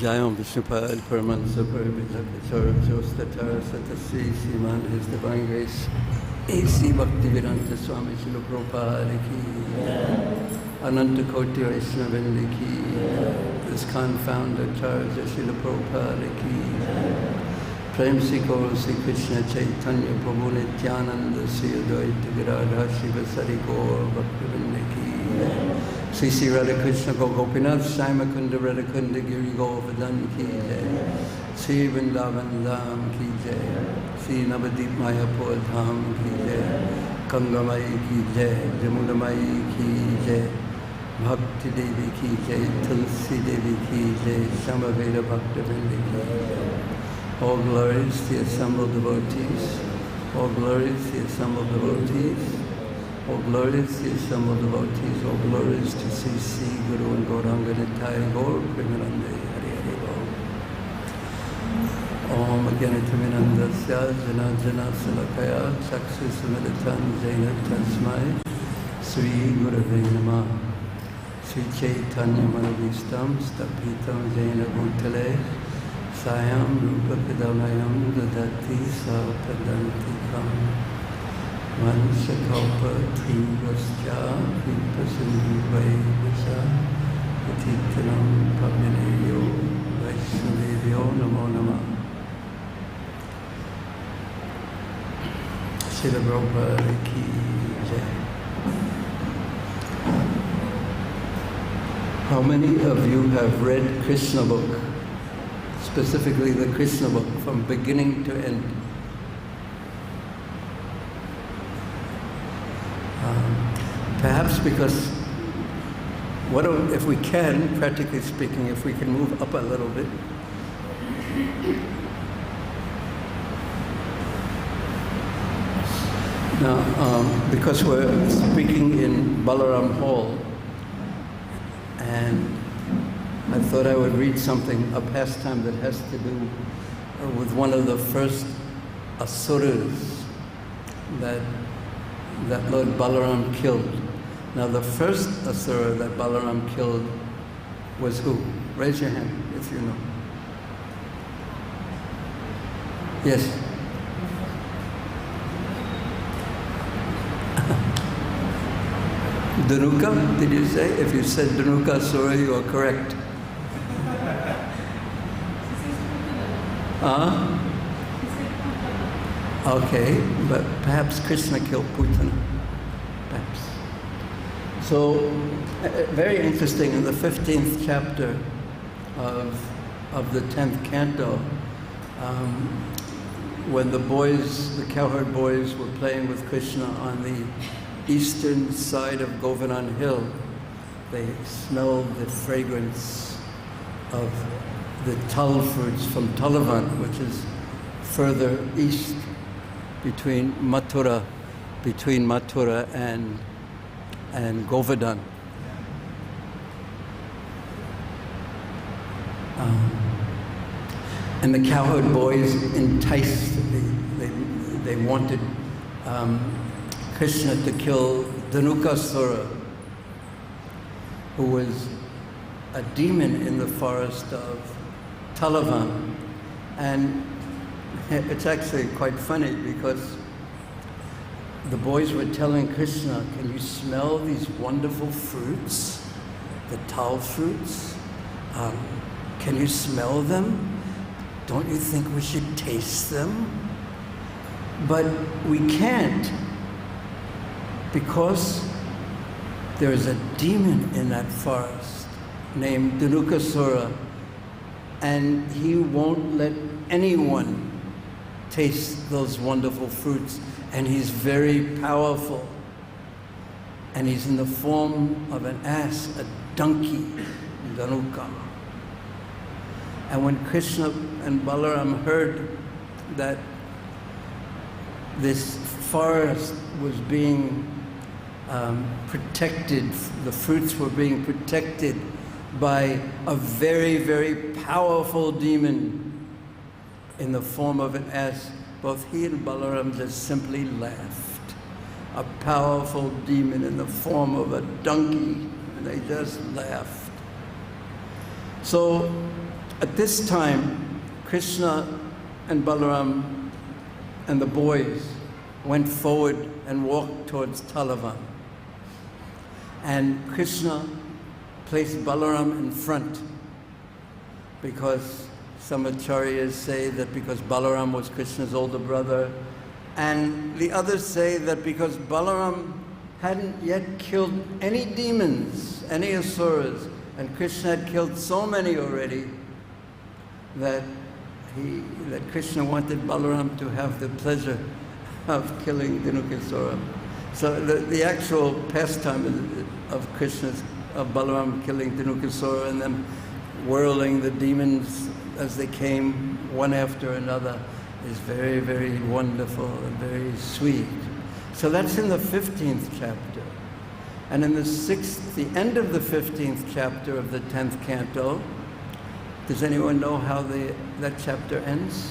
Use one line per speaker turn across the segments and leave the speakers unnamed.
Jayam Vishnupad Paramansa Parabhajakacharam Jostatara Satasi Siman His Divine Grace A.C. Bhaktivedanta Swami Śrīla Prabhupada Ki Ananta Koti Vaishnavanda Ki ISKCON founder Charles Śrīla Prabhupada Ki Prem Si Gaur Sri Krishna Chaitanya Prabhu Nityananda Sri Advaita Gadadhara Śiva Sari Gaur Bhaktivedanta Ki Sri Sri Radha Krishna Gopinath Shyamakunda Kunda Radha Kunda Giri Govardhan Ki Jai Sri Vṛndāvana Dham Ki Jai Sri Navadip Mayapur Dham Ki Jai Ganga Mai Ki Jai Jamuna Mai Ki Jai Bhakti Devi Ki Jai Tulsi Devi Ki Jai Samaveda Bhaktivinoda Ki Jai. All glories to the assembled devotees. All glories to the assembled devotees. All glories to the assembled devotees, all glories to C.C. Guru and Gauranga Nitai Gaur Premanande Hari Hari Gaur. Om Agyanitaminandasya Jana Jana Salakaya Chaksu Samilitan Jaina Tasmai Sri Gurave Namah Sri Chaitanya Manavistam Stapitam Jaina Bhutale Sayam Rupa Pidamayam Dadati Sapadantikam Vansakalpa Trivasya Kripasindu Vasa Patitanam Pavineyo Vaishnavevyo Namo Namah. Śrīla Prabhupada Ki Jai. How many of you have read Krishna book? Specifically the Krishna book from beginning to end? Perhaps because, if we can, practically speaking, if we can move up a little bit. Now, because we're speaking in Balaram Hall, and I thought I would read something, a pastime that has to do with one of the first asuras that Lord Balaram killed. Now the first asura that Balaram killed was who? Raise your hand if you know. Yes? Dhanuka, did you say? If you said Dhanuka asura, you are correct. Okay, but perhaps Krishna killed Putana. Perhaps. So, very interesting, in the 15th chapter of the 10th canto, when the cowherd boys were playing with Krishna on the eastern side of Govardhan Hill, they smelled the fragrance of the tal fruits from Talavan, which is further east between Mathura and Govardhan. And the cowherd boys enticed, they wanted Krishna to kill Dhanukasura, who was a demon in the forest of Talavan. And it's actually quite funny because the boys were telling Krishna, can you smell these wonderful fruits, the tal fruits? Can you smell them? Don't you think we should taste them? But we can't, because there is a demon in that forest named Dhanukasura, and he won't let anyone taste those wonderful fruits, and he's very powerful, and he's in the form of an ass, a donkey, Dhanuka. And when Krishna and Balaram heard that this forest was being protected, the fruits were being protected by a very, very powerful demon in the form of an ass, both he and Balaram just simply laughed. A powerful demon in the form of a donkey, and they just laughed. So At this time, Krishna and Balarāma and the boys went forward and walked towards Talavan. And Krishna placed Balarāma in front because some acharyas say that because Balarāma was Krishna's older brother, and the others say that because Balarāma hadn't yet killed any demons, any asuras, and Krishna had killed so many already that Krishna wanted Balarāma to have the pleasure of killing Dhinukasura. So the actual pastime of Balarāma killing Dhinukasura and then whirling the demons as they came one after another is very, very wonderful and very sweet. So that's in the 15th chapter. And in the end of the 15th chapter of the 10th canto, does anyone know how that chapter ends?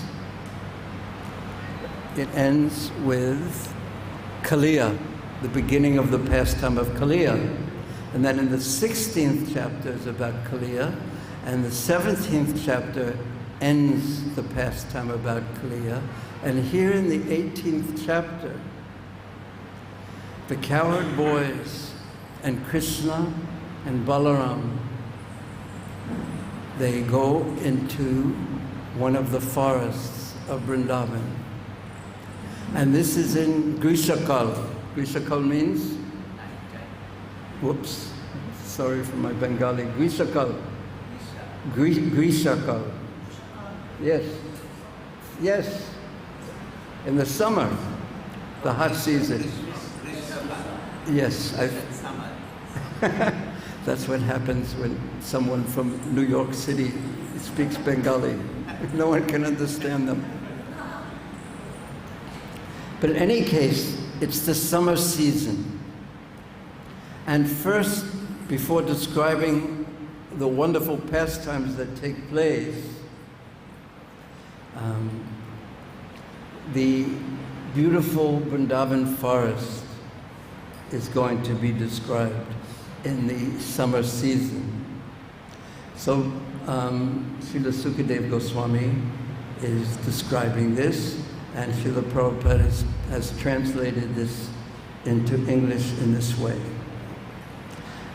It ends with Kaliya, the beginning of the pastime of Kaliya. And then in the 16th chapter is about Kaliya, and the 17th chapter ends the pastime about Kaliya. And here in the 18th chapter, the cowherd boys and Krishna and Balarāma, they go into one of the forests of Vrindavan. And this is in Grishakal. Grishakal means? Whoops, sorry for my Bengali. Grishakal. Grishakal. Yes. Yes. In the summer, the hot season. Yes. That's what happens when someone from New York City speaks Bengali. No one can understand them. But in any case, it's the summer season. And first, before describing the wonderful pastimes that take place, the beautiful Vrindavan forest is going to be described in the summer season. So Srila Sukadeva Goswami is describing this, and Srila Prabhupada has translated this into English in this way.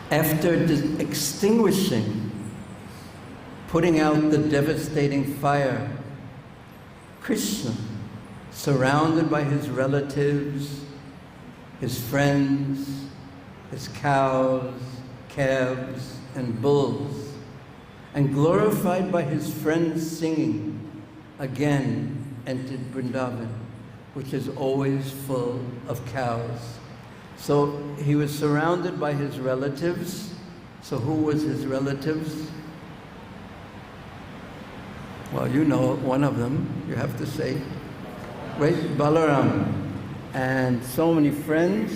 After extinguishing, putting out the devastating fire, Krishna, surrounded by his relatives, his friends, his cows, calves, and bulls, and glorified by his friends singing, again entered Vrindavan, which is always full of cows. So he was surrounded by his relatives. So who was his relatives? Well, you know one of them, you have to say. Wait, Balarāma. And so many friends.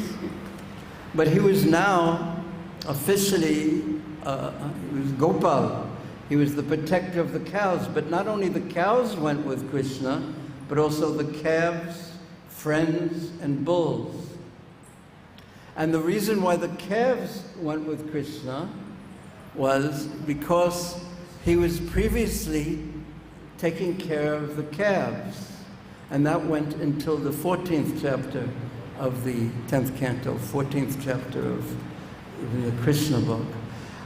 But he was now officially, he was Gopal. He was the protector of the cows. But not only the cows went with Krishna, but also the calves, friends, and bulls. And the reason why the calves went with Krishna was because he was previously taking care of the calves. And that went until the 14th chapter of the 10th canto, 14th chapter of the Krishna book.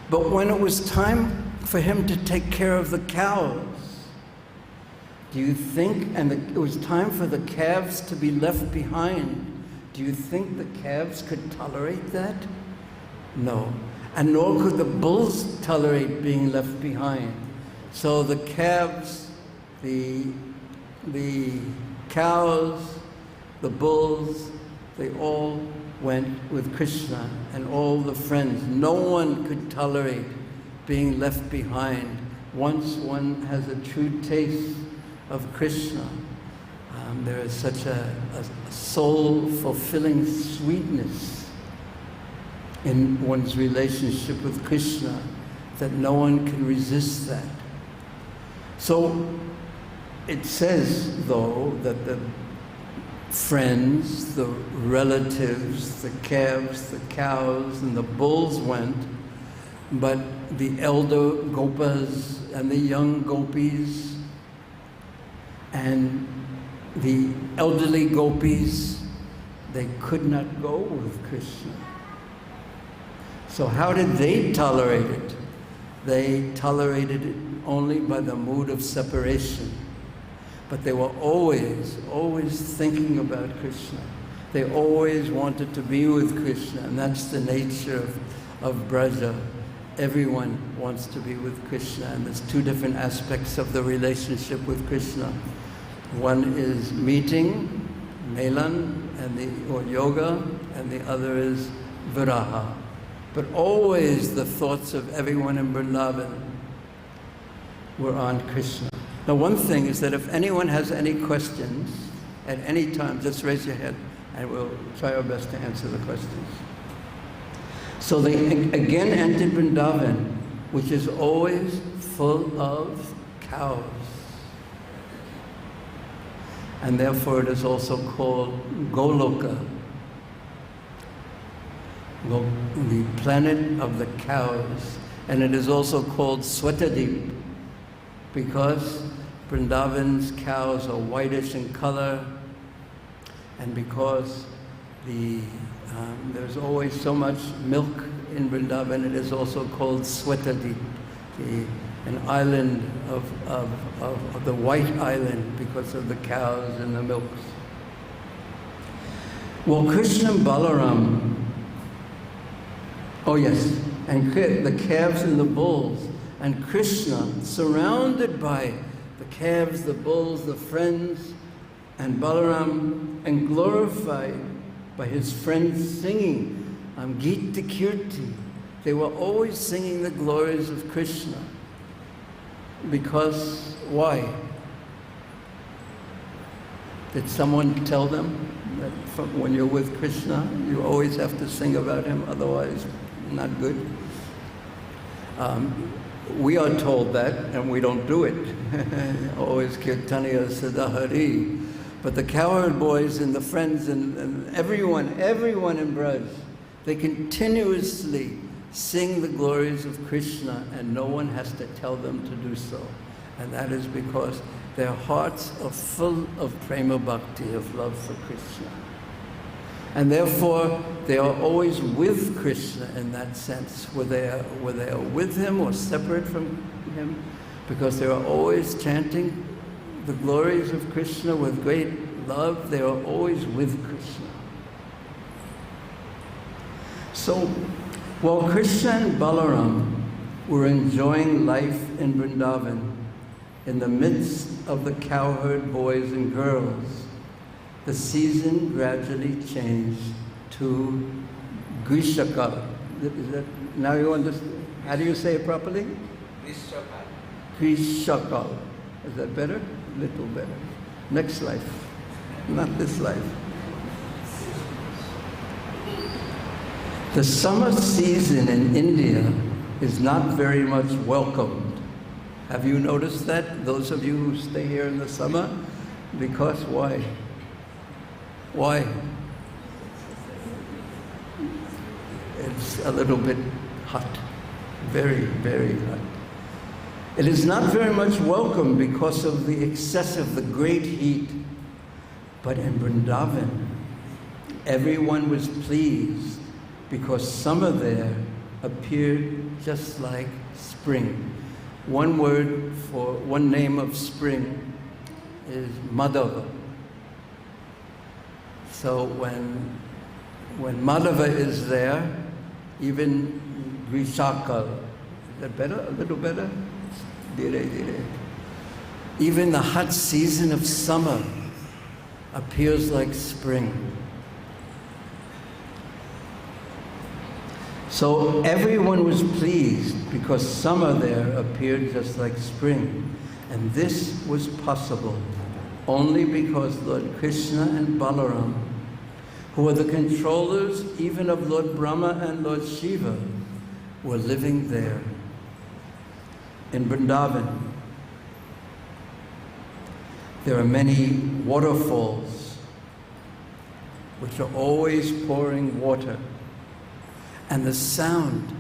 But when it was time for him to take care of the cows, do you think, and it was time for the calves to be left behind, do you think the calves could tolerate that? No. And nor could the bulls tolerate being left behind. So the calves, the cows, the bulls, they all went with Krishna and all the friends. No one could tolerate being left behind. Once one has a true taste of Krishna, there is such a soul-fulfilling sweetness in one's relationship with Krishna that no one can resist that. So it says, though, that the friends, the relatives, the calves, the cows, and the bulls went, but the elder gopas and the young gopis and the elderly gopis, they could not go with Krishna. So how did they tolerate it? They tolerated it only by the mood of separation. But they were always, always thinking about Krishna. They always wanted to be with Krishna, and that's the nature of Braja. Everyone wants to be with Krishna, and there's two different aspects of the relationship with Krishna. One is meeting, melan, or yoga, and the other is viraha. But always the thoughts of everyone in Vrindavan were on Krishna. Now one thing is that if anyone has any questions at any time, just raise your hand and we'll try our best to answer the questions. So they again entered Vrindavan, which is always full of cows. And therefore it is also called Goloka, the planet of the cows. And it is also called Svetadip, because Vrindavan's cows are whitish in color, and because there's always so much milk in Vrindavan, it is also called Svetadip, an island of the white island because of the cows and the milks. Well, Krishna and Balarāma, oh yes, and the calves and the bulls, and Krishna surrounded by the calves, the bulls, the friends, and Balarāma, and glorified by his friends singing Gita Kirti. They were always singing the glories of Krishna. Because, why? Did someone tell them that when you're with Krishna, you always have to sing about him, otherwise not good? We are told that, and we don't do it. Always Kirtaniya Sadahari. But the cowherd boys and the friends and everyone in Braj, they continuously sing the glories of Krishna, and no one has to tell them to do so. And that is because their hearts are full of prema bhakti, of love for Krishna. And therefore, they are always with Krishna in that sense, whether they are with him or separate from him, because they are always chanting the glories of Krishna with great love. They are always with Krishna. So, while Krishna and Balarāma were enjoying life in Vrindavan, in the midst of the cowherd boys and girls, the season gradually changed to Grishakal. Now you understand? How do you say it properly? Grishakal. Is that better? A little better. Next life. Not this life. The summer season in India is not very much welcomed. Have you noticed that? Those of you who stay here in the summer? Because why? Why? It's a little bit hot. Very, very hot. It is not very much welcome because of the excessive, the great heat. But in Vrindavan, everyone was pleased because summer there appeared just like spring. One name of spring is Madhava. So when Madhava is there, even Grishakal, is that better? A little better? Even the hot season of summer appears like spring. So everyone was pleased because summer there appeared just like spring. And this was possible only because Lord Kṛṣṇa and Balarāma, who are the controllers even of Lord Brahmā and Lord Śiva, were living there in Vrindavan. There are many waterfalls which are always pouring water. And the sound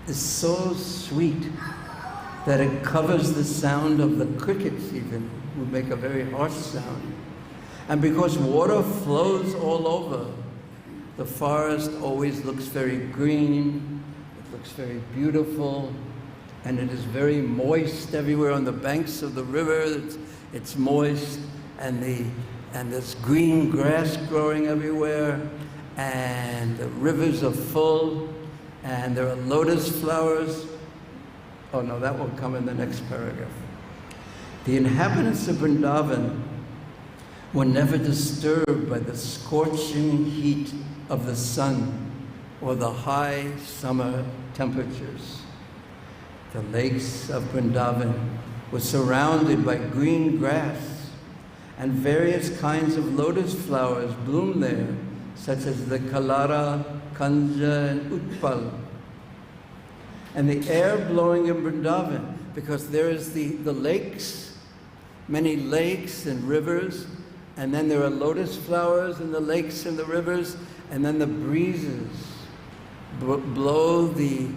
is so sweet that it covers the sound of the crickets even, who make a very harsh sound. And because water flows all over, the forest always looks very green, it looks very beautiful, and it is very moist everywhere on the banks of the river. It's moist, and there's green grass growing everywhere, and the rivers are full, and there are lotus flowers. Oh no, that will come in the next paragraph. The inhabitants of Vrindavan were never disturbed by the scorching heat of the sun or the high summer temperatures. The lakes of Vrindavan were surrounded by green grass, and various kinds of lotus flowers bloomed there, such as the Kalara, Kanja, and Utpal. And the air blowing in Vrindavan, because there is the lakes, many lakes and rivers, and then there are lotus flowers in the lakes and the rivers, and then the breezes blow the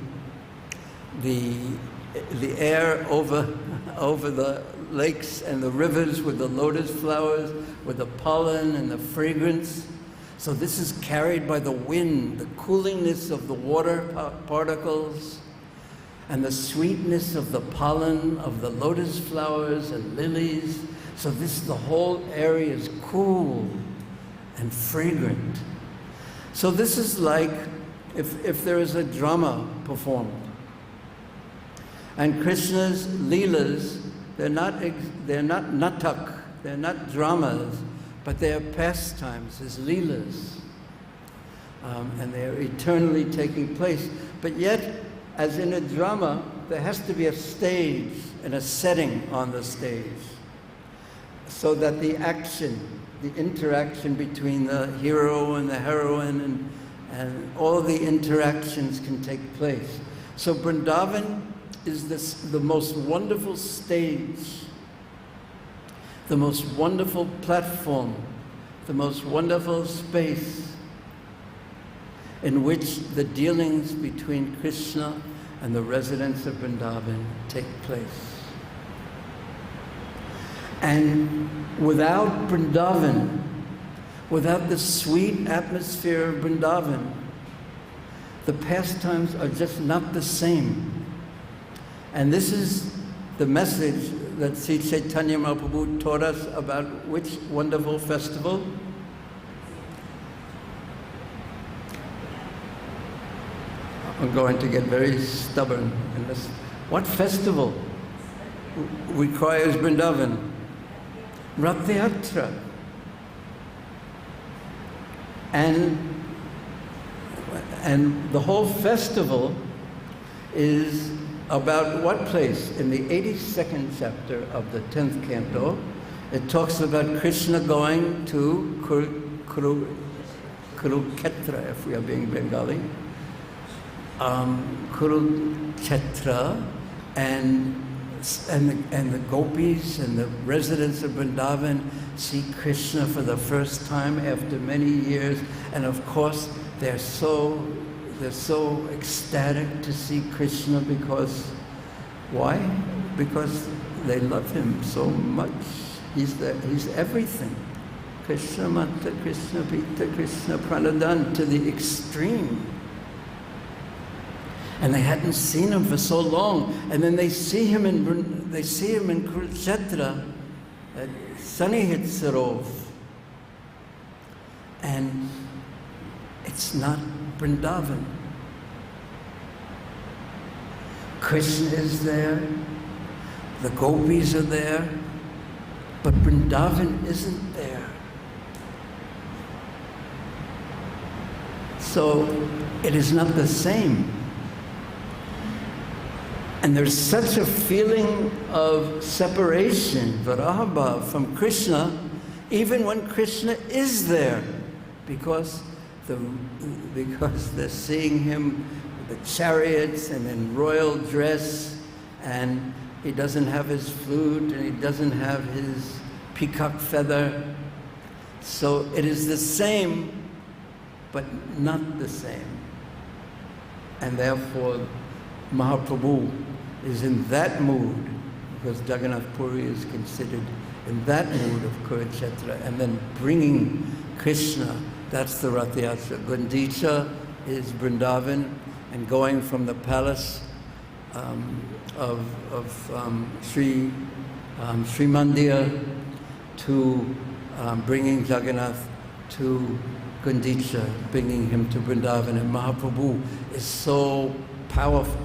air over the lakes and the rivers with the lotus flowers, with the pollen and the fragrance. So this is carried by the wind, the coolingness of the water particles, and the sweetness of the pollen of the lotus flowers and lilies. So the whole area is cool and fragrant. So this is like if there is a drama performed. And Krishna's leelas, they're not natak, they're not dramas, but they are pastimes, his leelas. And they are eternally taking place. But yet, as in a drama, there has to be a stage and a setting on the stage, so that the action, the interaction between the hero and the heroine and all the interactions can take place. So Vrindavan is the most wonderful stage, the most wonderful platform, the most wonderful space in which the dealings between Krishna and the residents of Vrindavan take place. And without Vrindavan, without the sweet atmosphere of Vrindavan, the pastimes are just not the same. And this is the message that Sri Chaitanya Mahaprabhu taught us about which wonderful festival? I'm going to get very stubborn in this. What festival requires Vrindavan? Rath Yatra. And the whole festival is about what place? In the 82nd chapter of the 10th canto, it talks about Krishna going to Kurukshetra, if we are being Bengali. Kurukshetra, and the gopis and the residents of Vrindavan see Krishna for the first time after many years, and of course they're so ecstatic to see Krishna because why? Because they love him so much. He's everything. Krishna Mata, Krishna Pita, Krishna Pranadan, to the extreme. And they hadn't seen him for so long, and then they see him in Kurukshetra at Sanihit Sarov, and it's not Vrindavan. Krishna is there, the gopis are there, but Vrindavan isn't there. So it is not the same. And there's such a feeling of separation, Varahabha, from Krishna, even when Krishna is there, because they're seeing him with the chariots and in royal dress, and he doesn't have his flute and he doesn't have his peacock feather. So it is the same, but not the same. And therefore, Mahaprabhu is in that mood, because Jagannath Puri is considered in that mood of Kurukshetra, and then bringing Krishna, that's the Rath Yatra. Gundicha is Vrindavan, and going from the palace of Sri Mandir to bringing Jagannath to Gundicha, bringing him to Vrindavan. And Mahaprabhu is so powerful.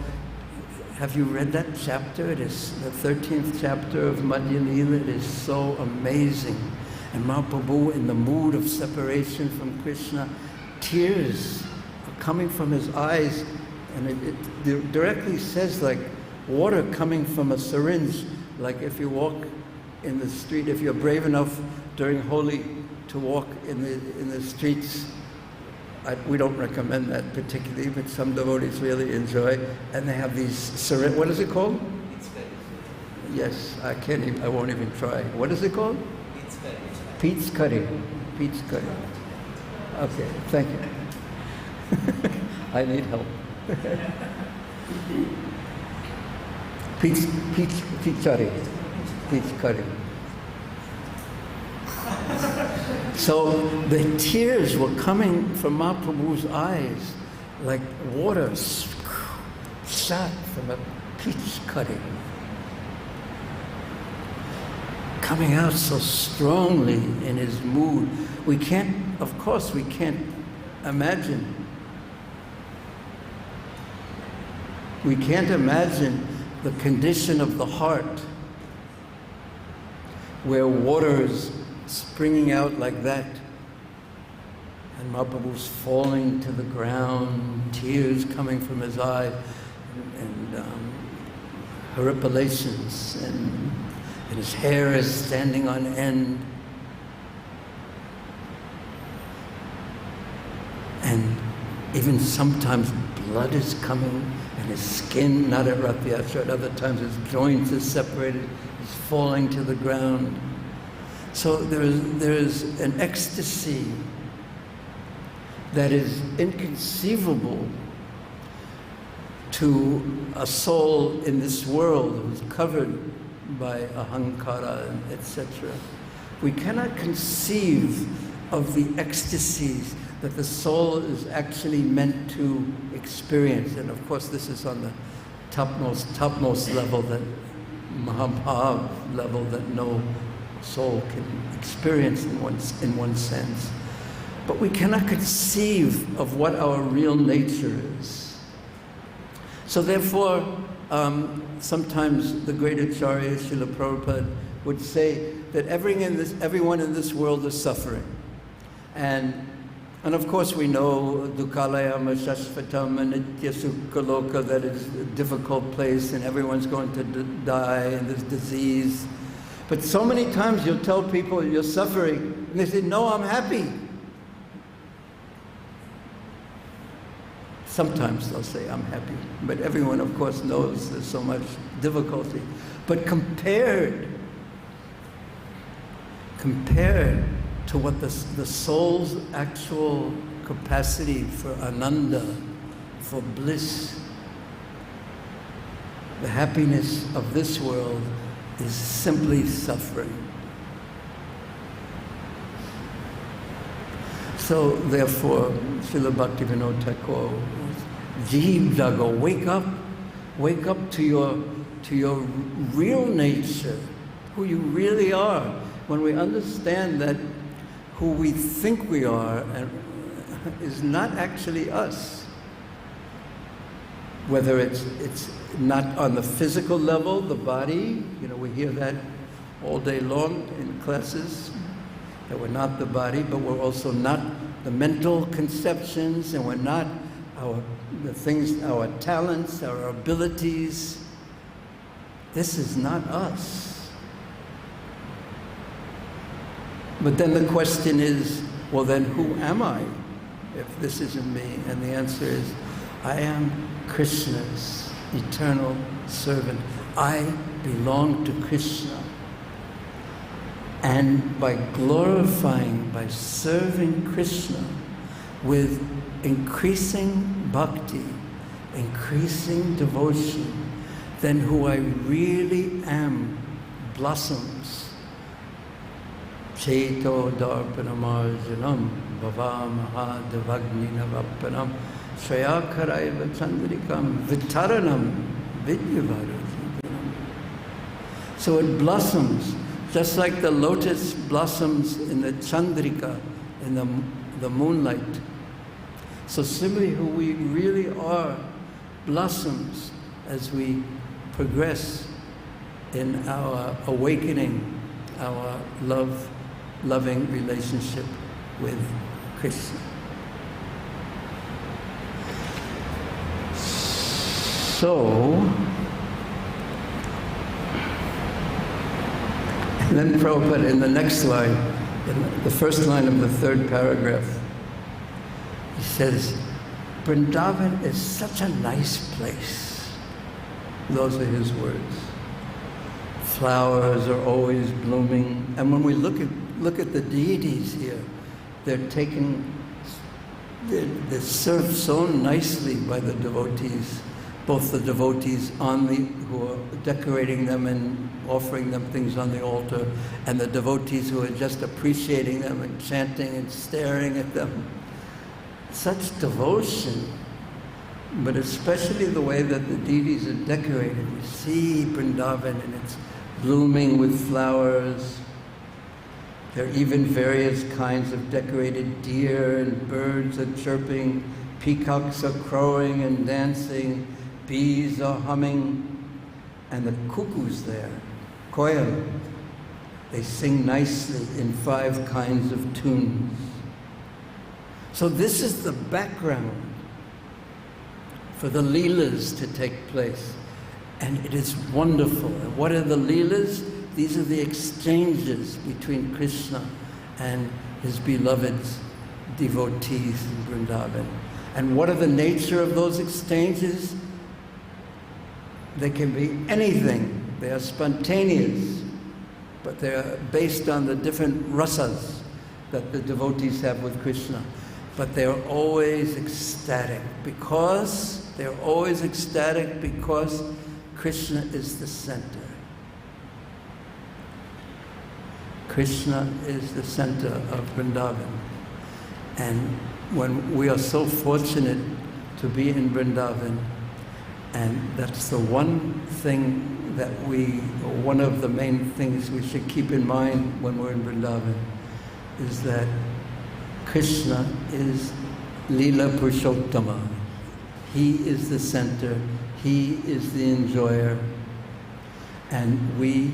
Have you read that chapter? It is the 13th chapter of Madhya Leela. It is so amazing. And Mahaprabhu, in the mood of separation from Krishna, tears are coming from his eyes. And it directly says like water coming from a syringe. Like if you walk in the street, if you're brave enough during Holi to walk in the streets, we don't recommend that particularly, but some devotees really enjoy. And they have these syringe. What is it called? Yes, I won't even try. What is it called? Pete's curry. Pete's curry. Okay, thank you. I need help. Pete's curry. Pete's curry. So the tears were coming from Mahaprabhu's eyes like water shot from a peach cutting, coming out so strongly in his mood. We can't, of course, we can't imagine. We can't imagine the condition of the heart where water is springing out like that, and Mahaprabhu's falling to the ground, tears coming from his eye, and horripilations, and his hair is standing on end. And even sometimes blood is coming, and his skin, not at Rath Yatra, at other times his joints are separated, he's falling to the ground. So there is an ecstasy that is inconceivable to a soul in this world who's covered by ahankara, etc. We cannot conceive of the ecstasies that the soul is actually meant to experience. And of course, this is on the topmost level, that Mahabhav level, that no soul can experience in one sense. But we cannot conceive of what our real nature is. So therefore, sometimes the great Acharya Srila Prabhupada would say that everyone in this world is suffering. And of course we know Dukkalayama Shashvatam and Nityasukaloka, that is a difficult place and everyone's going to die and there's disease. But so many times you'll tell people you're suffering, and they say, no, I'm happy. Sometimes they'll say, I'm happy. But everyone, of course, knows there's so much difficulty. But compared to what the soul's actual capacity for ananda, for bliss, the happiness of this world is simply suffering. So therefore, Srila Bhaktivinoda Thakur, Jeev Jago, wake up to your real nature, who you really are. When we understand that who we think we are is not actually us, whether it's not on the physical level, the body, we hear that all day long in classes, that we're not the body, but we're also not the mental conceptions, and we're not our talents, our abilities. This is not us. But then the question is, well then who am I if this isn't me? And the answer is, I am Krishna's eternal servant. I belong to Krishna. And by glorifying, by serving Krishna with increasing bhakti, increasing devotion, then who I really am blossoms. Cheto darpanamarjanam bhavamaha devagninavappanam swayakaraiva chandrikam vitaranam vidyavarajivanam. So it blossoms, just like the lotus blossoms in the chandrika, in the moonlight. So similarly, who we really are blossoms as we progress in our awakening, our loving relationship with Krishna. So, and then Prabhupada in the next line, in the first line of the third paragraph, he says, Vrindavan is such a nice place. Those are his words. Flowers are always blooming. And when we look at the deities here, they're served so nicely by the devotees, both the devotees who are decorating them and offering them things on the altar, and the devotees who are just appreciating them and chanting and staring at them. Such devotion, but especially the way that the deities are decorated. You see Vrindavan and it's blooming with flowers. There are even various kinds of decorated deer, and birds are chirping, peacocks are crowing and dancing, bees are humming, and the cuckoos there, koyal, they sing nicely in 5 kinds of tunes. So this is the background for the leelas to take place. And it is wonderful. And what are the leelas? These are the exchanges between Krishna and his beloved devotees in Vrindavan. And what are the nature of those exchanges? They can be anything. They are spontaneous, but they are based on the different rasas that the devotees have with Krishna. But they are always ecstatic because Krishna is the center. Krishna is the center of Vrindavan. And when we are so fortunate to be in Vrindavan, and that's the one thing that one of the main things we should keep in mind when we're in Vrindavan, is that Krishna is Leela Purushottama. He is the center. He is the enjoyer. And we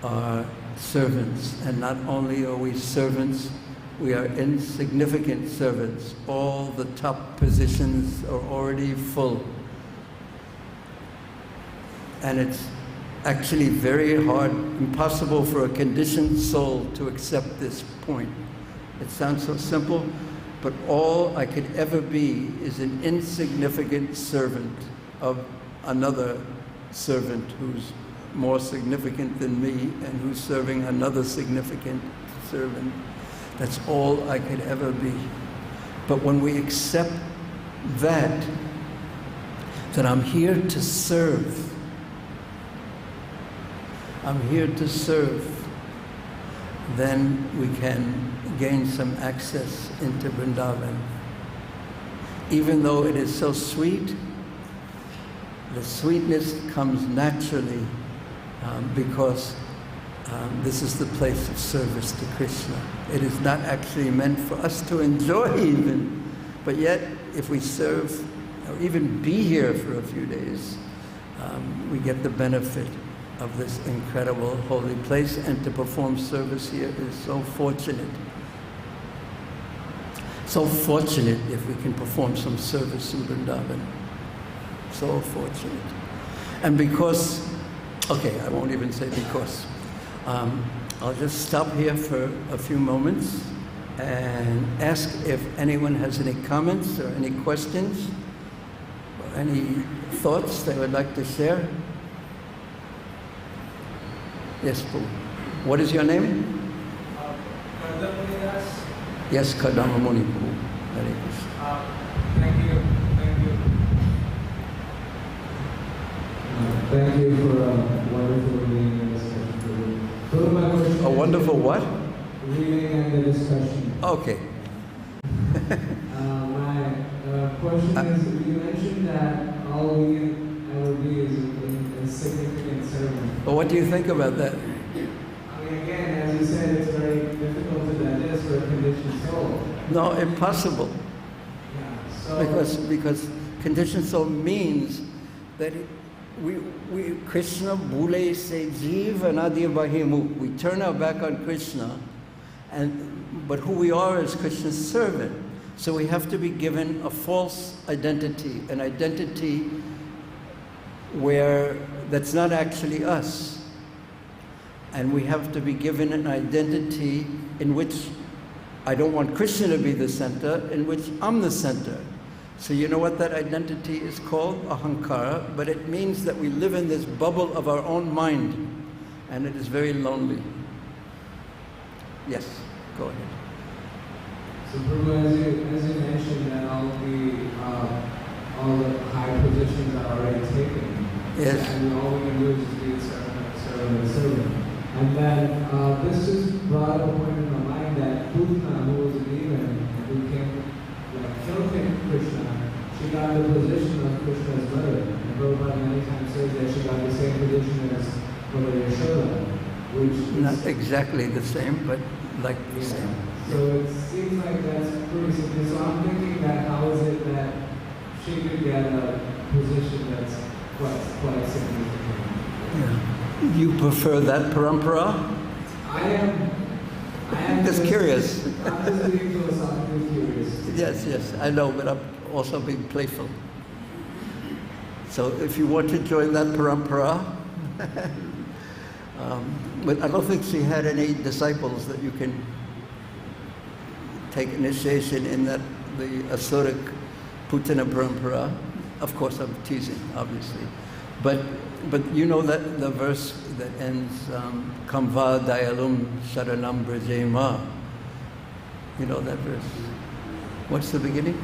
are servants. And not only are we servants, we are insignificant servants. All the top positions are already full. And it's actually very hard, impossible for a conditioned soul to accept this point. It sounds so simple, but all I could ever be is an insignificant servant of another servant who's more significant than me and who's serving another significant servant. That's all I could ever be. But when we accept that I'm here to serve, then we can gain some access into Vrindavan. Even though it is so sweet, the sweetness comes naturally because this is the place of service to Krishna. It is not actually meant for us to enjoy even, but yet if we serve or even be here for a few days, we get the benefit of this incredible holy place, and to perform service here is so fortunate. So fortunate if we can perform some service in Vrindavan. So fortunate. And because, okay, I won't even say because. I'll just stop here for a few moments and ask if anyone has any comments or any questions or any thoughts they would like to share. Yes, Poo. What is your name? Yes, Kadamamuni Poo. Hare Krishna.
Thank you. Thank you for a wonderful reading and discussion. So my question
A wonderful what?
reading and the discussion.
Okay.
My question is, you mentioned that all we can ever be is an insignificant servant.
Well, what do you think about that?
I mean, again, as you said, it's very difficult to digest for a conditioned soul.
No, impossible.
Yeah, so
Because conditioned soul means that we Krishna bhule se jeev anadi bahimu. We turn our back on Krishna, but who we are is Krishna's servant. So we have to be given a false identity, an identity that's not actually us. And we have to be given an identity in which I don't want Krishna to be the center, in which I'm the center. So you know what that identity is called? Ahankara, but it means that we live in this bubble of our own mind, and it is very lonely. Yes, go ahead.
So Prabhu, as you mentioned that all the high positions are already taken.
Yes.
And all we can do is just be a servant. And then this just brought up a point in my mind that Putna, who was a demon, who came, killed Krishna, she got the position of Krishna's mother. And Prabhupada many times says that she got the same position as Mother Yashoda, which
Not exactly the same, but like the same.
So it seems like that's pretty significant. So I'm thinking that how is it that she could get a position that's quite significant?
Yeah. You prefer that parampara?
I am
Just curious.
I'm just being philosophically curious.
Yes, I know, but I'm also being playful. So if you want to join that parampara, but I don't think she had any disciples that you can take initiation in the Asuric Putana parampara. Of course, I'm teasing, obviously. But you know that the verse that ends, Kamva Dayalum Sharanam Brajema. You know that verse? What's the beginning?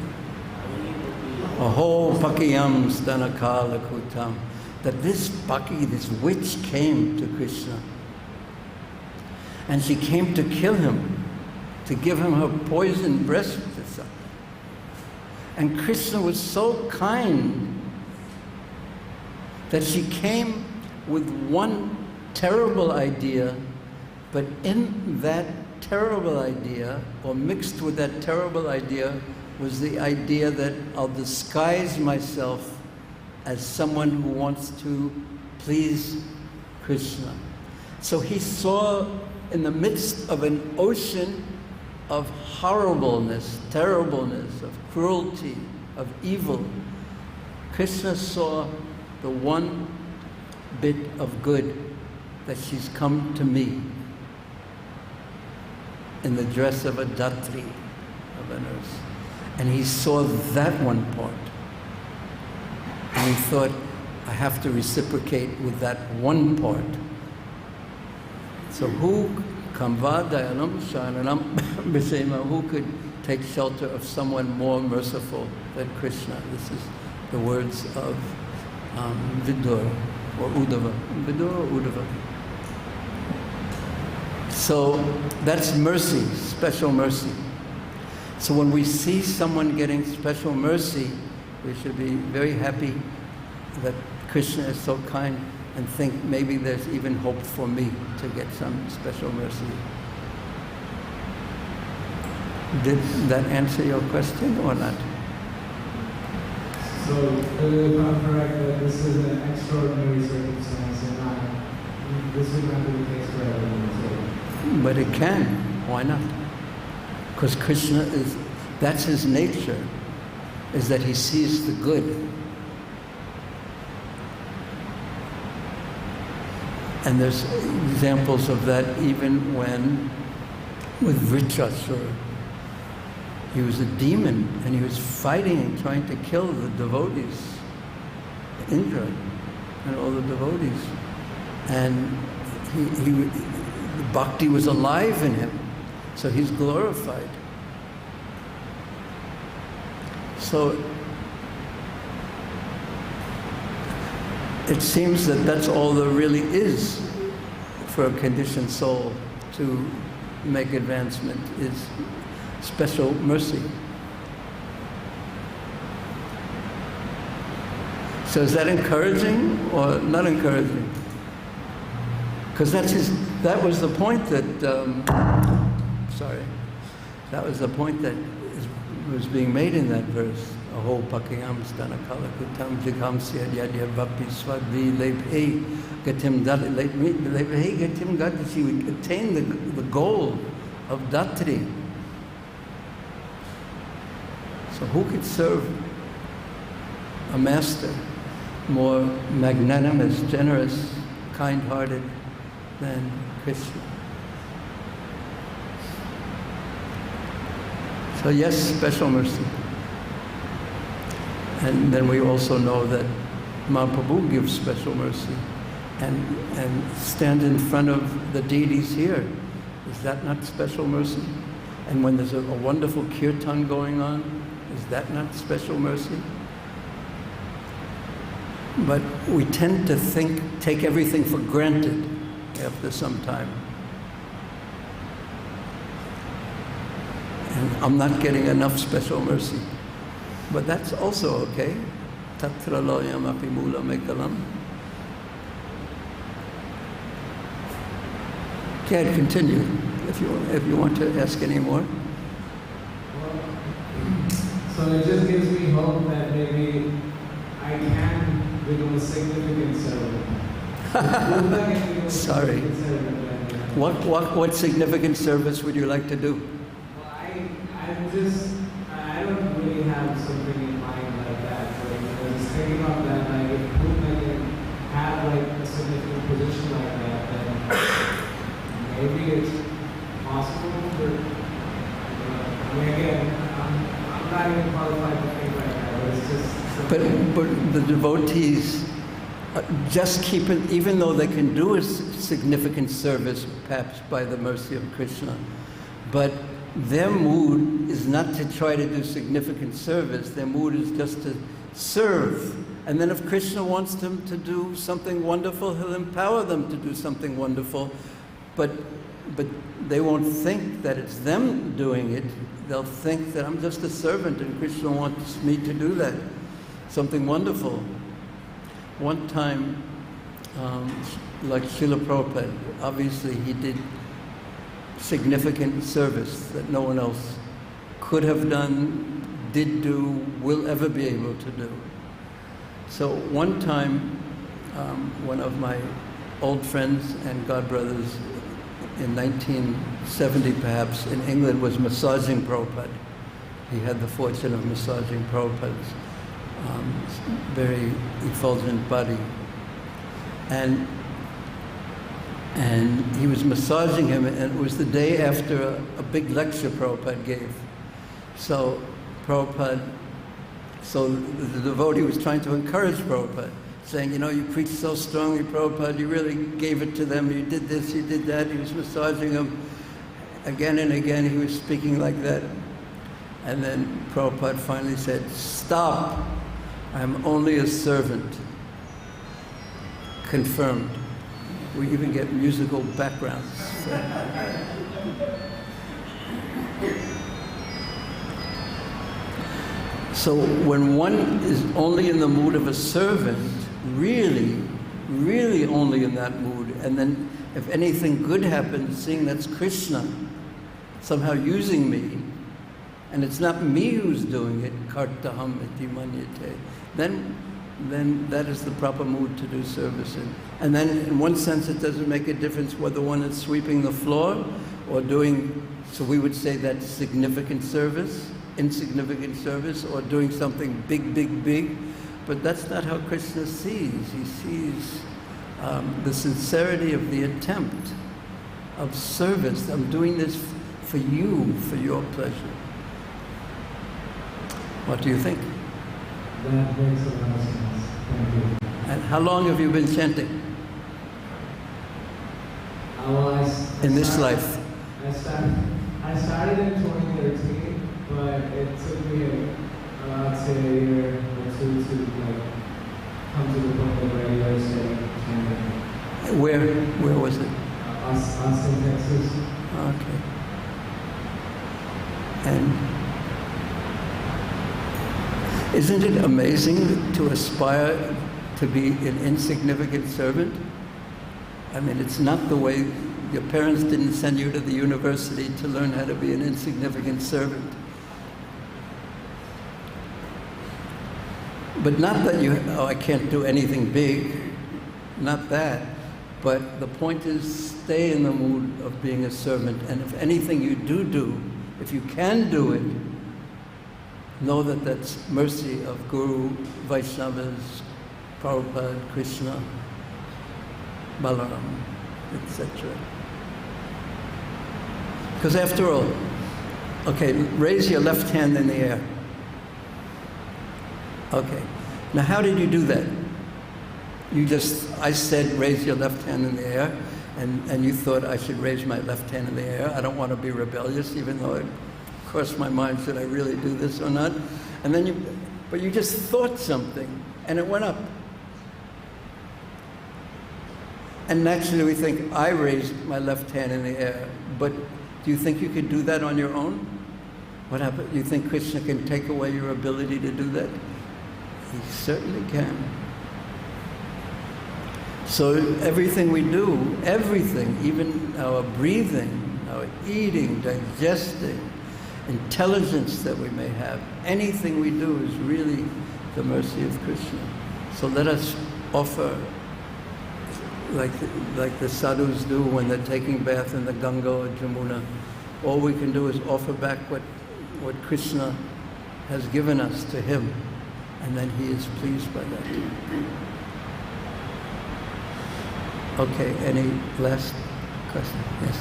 Aho Pakiyam Stanakala Kutam. That this Paki, this witch, came to Krishna. And she came to kill him, to give him her poisoned breast to suck. And Krishna was so kind that she came with one terrible idea, but in that terrible idea, or mixed with that terrible idea, was the idea that I'll disguise myself as someone who wants to please Krishna. So he saw in the midst of an ocean of horribleness, terribleness, of cruelty, of evil, Krishna saw the one bit of good, that she's come to me in the dress of a datri, of a nurse. And he saw that one part. And he thought, I have to reciprocate with that one part. So who could take shelter of someone more merciful than Krishna? This is the words of Vidur or Uddhava. Vidur or Uddhava. So that's mercy, special mercy. So when we see someone getting special mercy, we should be very happy that Krishna is so kind and think maybe there's even hope for me to get some special mercy. Did that answer your question or not?
So, if I'm correct, that this is an extraordinary circumstance and this would not be the case for everyone.
But it can. Why not? Because Krishna that's his nature, is that he sees the good. And there's examples of that even with Vṛndāvana. He was a demon and he was fighting and trying to kill the devotees, Indra and all the devotees. And the bhakti was alive in him, so he's glorified. So it seems that that's all there really is for a conditioned soul to make advancement, is special mercy. So is that encouraging or not encouraging? Because that was the point that, that was the point that was being made in that verse. Aho pakayam stana kala kutam jikam siyad yadya vapi swadvi lephe gatim lephe gatim gat. She would attain the goal of Datri. So who could serve a master more magnanimous, generous, kind-hearted than Krishna? So yes, special mercy. And then we also know that Mahaprabhu gives special mercy and stand in front of the deities here. Is that not special mercy? And when there's a wonderful kirtan going on, is that not special mercy? But we tend to take everything for granted after some time. And I'm not getting enough special mercy. But that's also okay. Tatra loyam api mula mekalam. Can continue if you want to ask any more.
So it just gives me hope that maybe I can become a significant servant.
Sorry. What significant service would you like to do?
Well, I don't really have something in mind like that. But I was thinking of that, like if I can have like a significant position like that, then maybe it's possible for, I mean, again, I'm not even qualified to think like that, but it's just...
But the devotees just keep it, even though they can do a significant service, perhaps by the mercy of Krishna, but their mood is not to try to do significant service. Their mood is just to serve. And then if Krishna wants them to do something wonderful, he'll empower them to do something wonderful. But they won't think that it's them doing it. They'll think that I'm just a servant and Krishna wants me to do that. Something wonderful. One time, like Srila Prabhupada, obviously he did significant service that no one else could have done, did do, will ever be able to do. So one time, one of my old friends and godbrothers in 1970 perhaps in England was massaging Prabhupada. He had the fortune of massaging Prabhupada's very effulgent body. And he was massaging him, and it was the day after a big lecture Prabhupada gave. So the devotee was trying to encourage Prabhupada, saying, you know, you preached so strongly, Prabhupada, you really gave it to them, you did this, you did that. He was massaging him again and again, he was speaking like that. And then Prabhupada finally said, stop, I'm only a servant. Confirmed. We even get musical backgrounds. So when one is only in the mood of a servant, really, really only in that mood, and then if anything good happens, seeing that's Krishna somehow using me, and it's not me who's doing it, kartaham iti manyate, then that is the proper mood to do service in. And then in one sense it doesn't make a difference whether one is sweeping the floor or doing, so we would say that's significant service, insignificant service, or doing something big, big, big. But that's not how Krishna sees. He sees the sincerity of the attempt of service. I'm doing this for you, for your pleasure. What do you think?
That makes a lot of sense. Thank you.
And how long have you been chanting? In this life?
I started in 2013, but it took me, I'd say a year or two to come to the point where you're saying chanting.
Where was it?
Austin, Texas.
Okay. And isn't it amazing to aspire to be an insignificant servant? I mean, it's not the way, your parents didn't send you to the university to learn how to be an insignificant servant. But not that I can't do anything big, not that. But the point is, stay in the mood of being a servant. And if anything you do, if you can do it, know that that's mercy of Guru, Vaishnavas, Prabhupada, Krishna, Balarāma, etc. Because after all, okay, raise your left hand in the air. Okay. Now how did you do that? I said raise your left hand in the air, and you thought I should raise my left hand in the air. I don't want to be rebellious, even though it crossed my mind, should I really do this or not? And then but you just thought something, and it went up. And naturally we think, I raised my left hand in the air, but do you think you could do that on your own? What happened? You think Krishna can take away your ability to do that? He certainly can. So everything we do, everything, even our breathing, our eating, digesting, intelligence that we may have, anything we do is really the mercy of Krishna. So let us offer, like the sadhus do when they're taking bath in the Ganga or Jamuna. All we can do is offer back what Krishna has given us to him, and then he is pleased by that. Okay, any last question? Yes.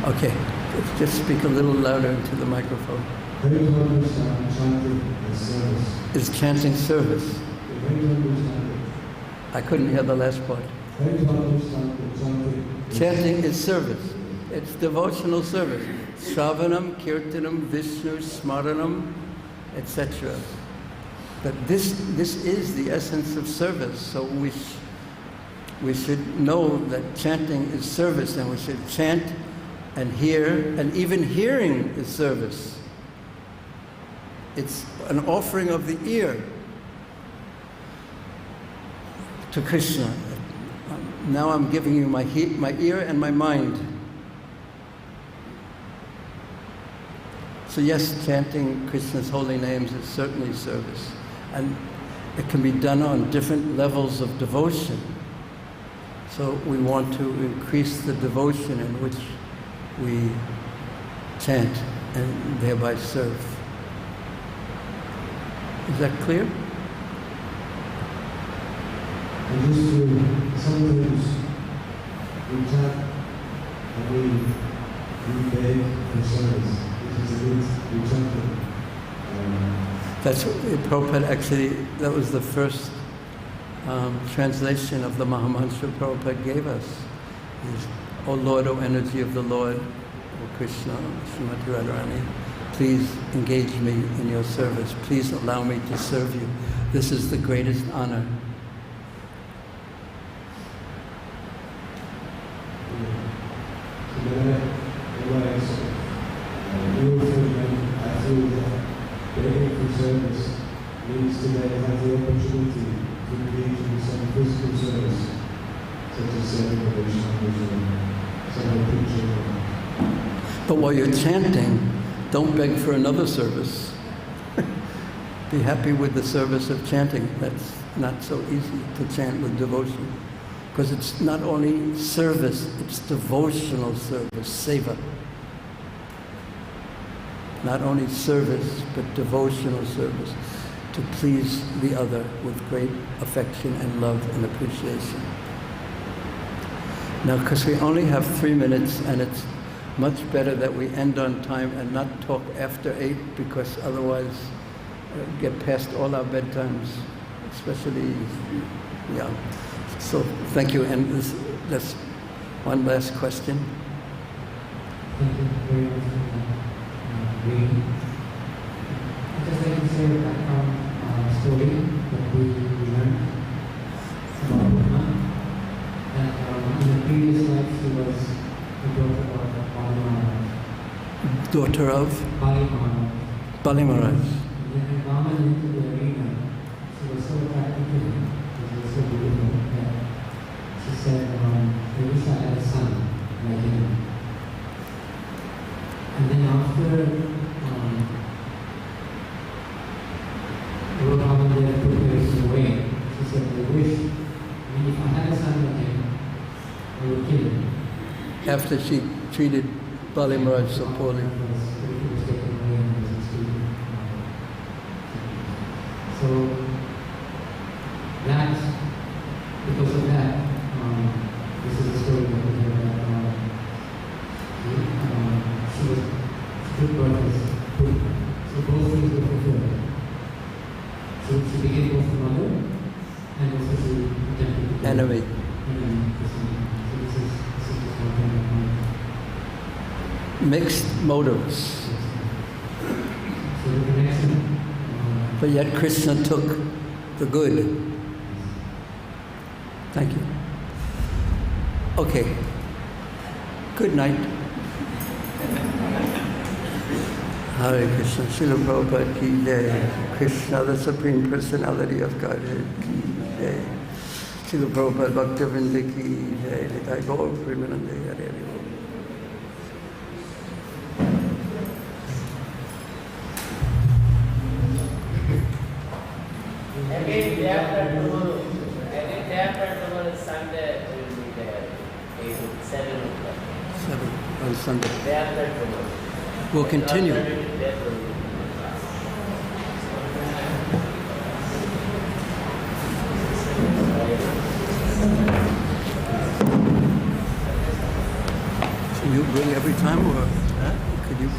Okay, just speak a little louder into the microphone. Is chanting service? I couldn't hear the last part. Chanting is service. It's devotional service. Shravanam, Kirtanam, Vishnu, Smaranam, etc. But this is the essence of service. So we should know that chanting is service, and we should chant and hear, and even hearing is service. It's an offering of the ear to Krishna. Now I'm giving you my ear and my mind. So yes, chanting Krishna's holy names is certainly service. And it can be done on different levels of devotion. So we want to increase the devotion in which we chant and thereby serve. Is that clear?
And just to, sometimes we chant and we beg for service.
That's Prabhupada actually, that was the first translation of the Mahamantra Prabhupada gave us. Is, O Lord, O energy of the Lord, O Krishna, Srimati Radharani, please engage me in your service. Please allow me to serve you. This is the greatest honor.
I feel that begging for service means to then have the opportunity to engage in some physical service, such as serving the Vaishnavas, some preaching.
But while you're chanting, don't beg for another service. Be happy with the service of chanting. That's not so easy to chant with devotion. Because it's not only service, it's devotional service, seva. Not only service, but devotional service, to please the other with great affection and love and appreciation. Now, because we only have 3 minutes, and it's much better that we end on time and not talk after 8, because otherwise get past all our bedtimes, especially, yeah. So thank you, and let's One last question.
Thank you very much for that reading. I'd just like to say a background story that we learned about Brahmā. That in the previous life she was the daughter of Balarāma.
Daughter of
Balarāma.
Balarāma.
And when Brahmā into the arena, she was so attracted to him, she was so beautiful that she said, I wish I had a son like him. And then after Lord Kṛṣṇa took her away, she said, I wish, if I had a son like him, I would kill him.
After she treated Balarāma so poorly.
So that, because of that, this is the story that we hear that she was good birth. So both things were fulfilled. So she became both the mother and also she attempted to
Enemy.
So this is what kind of
Mixed motives.
So the connection.
But yet Krishna took the good. Thank you. Okay. Good night. Hare Krishna. Śrīla Prabhupada ki jai. Krishna, the Supreme Personality of Godhead ki jai. Śrīla Prabhupada Bhaktivinoda ki jai. Nitai Gaur Premanande Hare Hare.
Again, day after tomorrow, Sunday, we will be there. 7 o'clock.
7 on Sunday.
Day after tomorrow.
We'll continue. So you bring every time, or could you?